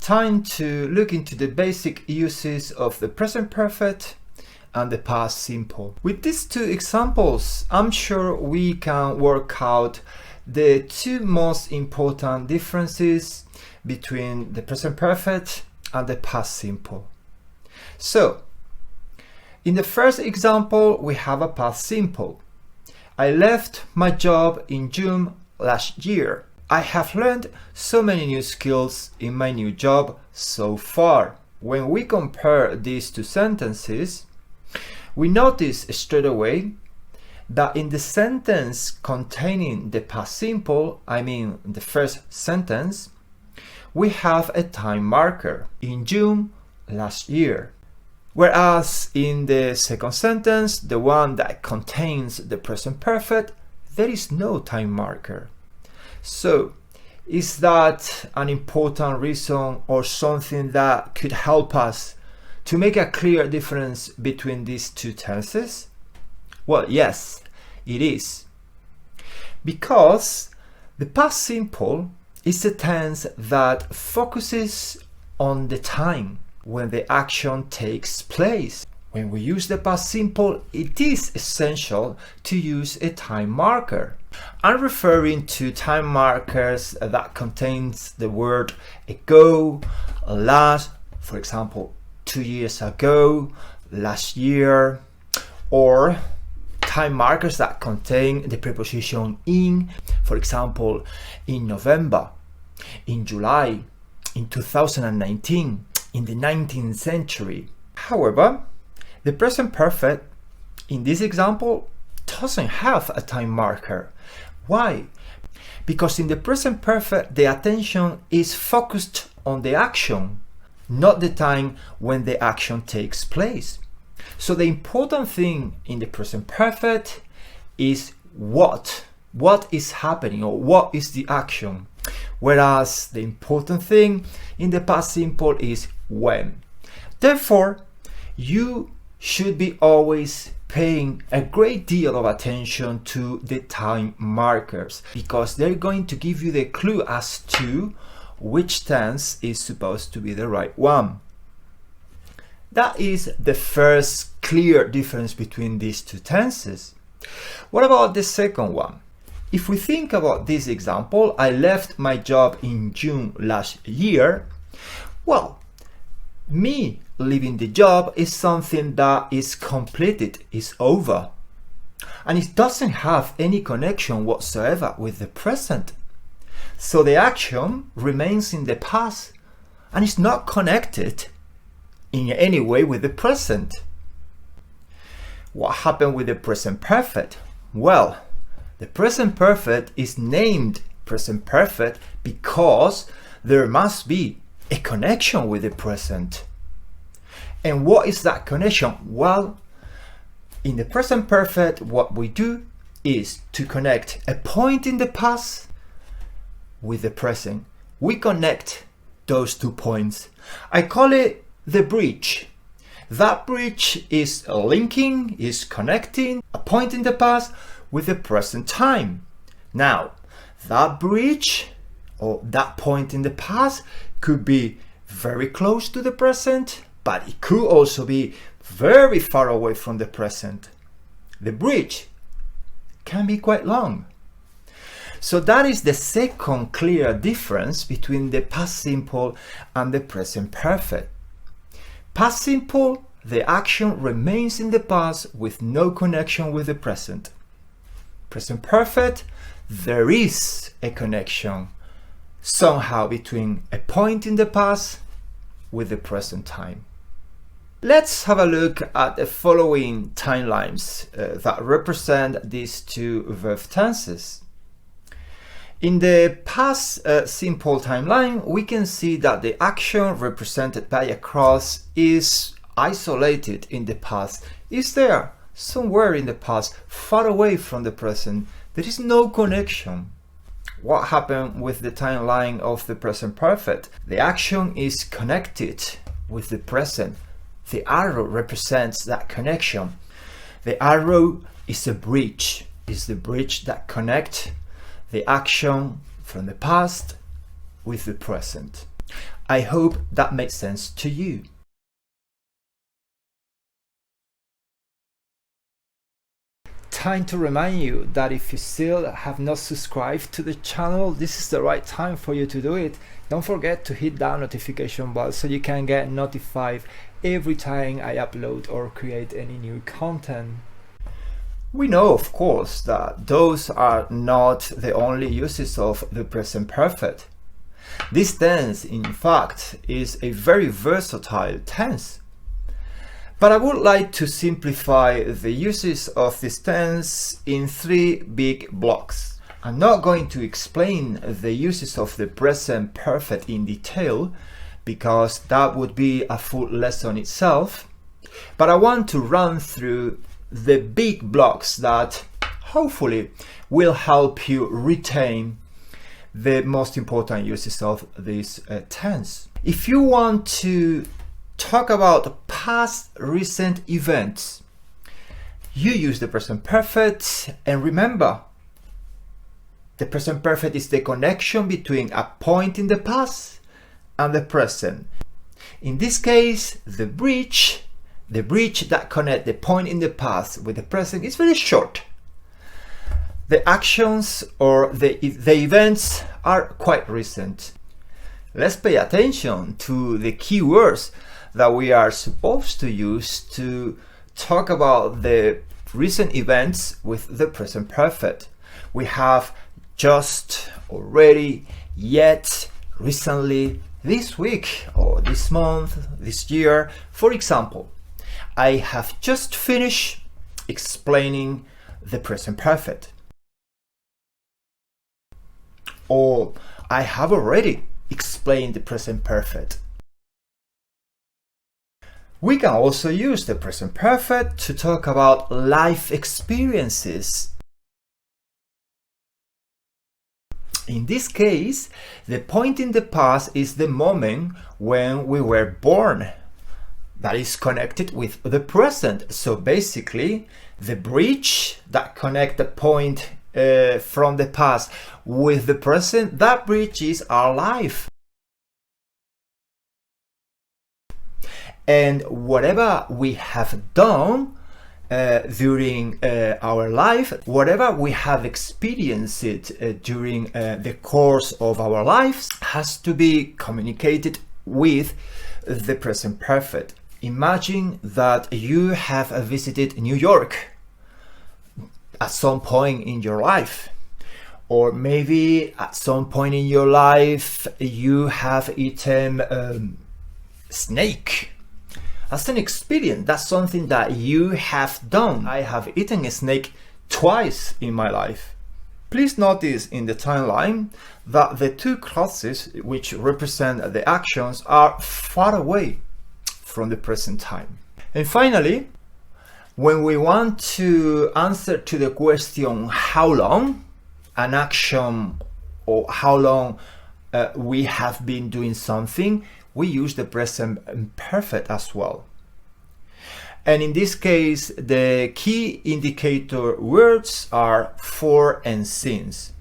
time to look into the basic uses of the present perfect and the past simple. With these two examples, I'm sure we can work out the two most important differences between the present perfect and the past simple. So, in the first example, we have a past simple. I left my job in June last year. I have learned so many new skills in my new job so far. When we compare these two sentences, we notice straight away that in the sentence containing the past simple, I mean the first sentence, we have a time marker in June last year. Whereas in the second sentence, the one that contains the present perfect, there is no time marker. So, is that an important reason or something that could help us to make a clear difference between these two tenses? Well, yes, it is. Because the past simple is a tense that focuses on the time when the action takes place. When we use the past simple, it is essential to use a time marker. I'm referring to time markers that contains the word ago, last, for example, 2 years ago, last year, or time markers that contain the preposition in, for example, in November, in July, in 2019, in the 19th century. However, the present perfect in this example doesn't have a time marker. Why? Because in the present perfect, the attention is focused on the action, not the time when the action takes place. So the important thing in the present perfect is what is happening, or what is the action. Whereas the important thing in the past simple is when. Therefore, you should be always paying a great deal of attention to the time markers, because they're going to give you the clue as to which tense is supposed to be the right one. That is the first clear difference between these two tenses. What about the second one? If we think about this example, I left my job in June last year. Well, me leaving the job is something that is completed, is over. And it doesn't have any connection whatsoever with the present. So the action remains in the past and is not connected in any way with the present. What happened with the present perfect? Well, the present perfect is named present perfect because there must be a connection with the present. And what is that connection? Well, in the present perfect, what we do is to connect a point in the past with the present. We connect those 2 points. I call it the bridge. That bridge is linking, is connecting a point in the past with the present time. Now, that bridge or that point in the past could be very close to the present, but it could also be very far away from the present. The bridge can be quite long. So that is the second clear difference between the past simple and the present perfect. Past simple, the action remains in the past with no connection with the present. Present perfect, there is a connection somehow between a point in the past with the present time. Let's have a look at the following timelines that represent these two verb tenses. In the past simple timeline, we can see that the action represented by a cross is isolated in the past. Is there somewhere in the past, far away from the present? There is no connection. What happened with the timeline of the present perfect? The action is connected with the present. The arrow represents that connection. The arrow is a bridge. It's the bridge that connects the action from the past with the present. I hope that makes sense to you. Time to remind you that if you still have not subscribed to the channel, this is the right time for you to do it. Don't forget to hit that notification bell so you can get notified every time I upload or create any new content. We know, of course, that those are not the only uses of the present perfect. This tense, in fact, is a very versatile tense. But I would like to simplify the uses of this tense in 3 big blocks. I'm not going to explain the uses of the present perfect in detail, because that would be a full lesson itself, but I want to run through the big blocks that hopefully will help you retain the most important uses of this tense. If you want to talk about past recent events, you use the present perfect, and remember, the present perfect is the connection between a point in the past and the present. In this case, the bridge that connects the point in the past with the present is very short. The actions or the events are quite recent. Let's pay attention to the key words that we are supposed to use to talk about the recent events with the present perfect. We have just, already, yet, recently, this week, or this month, this year. For example, I have just finished explaining the present perfect. Or I have already explained the present perfect. We can also use the present perfect to talk about life experiences. In this case, the point in the past is the moment when we were born. That is connected with the present. So basically, the bridge that connects the point from the past with the present, that bridge is our life. And whatever we have done during our life, whatever we have experienced during the course of our lives, has to be communicated with the present perfect. Imagine that you have visited New York at some point in your life, or maybe at some point in your life you have eaten snake. That's an experience. That's something that you have done. I have eaten a snake twice in my life. Please notice in the timeline that the 2 crosses which represent the actions are far away from the present time. And finally, when we want to answer to the question how long an action or how long we have been doing something, we use the present perfect as well. And in this case, the key indicator words are for and since.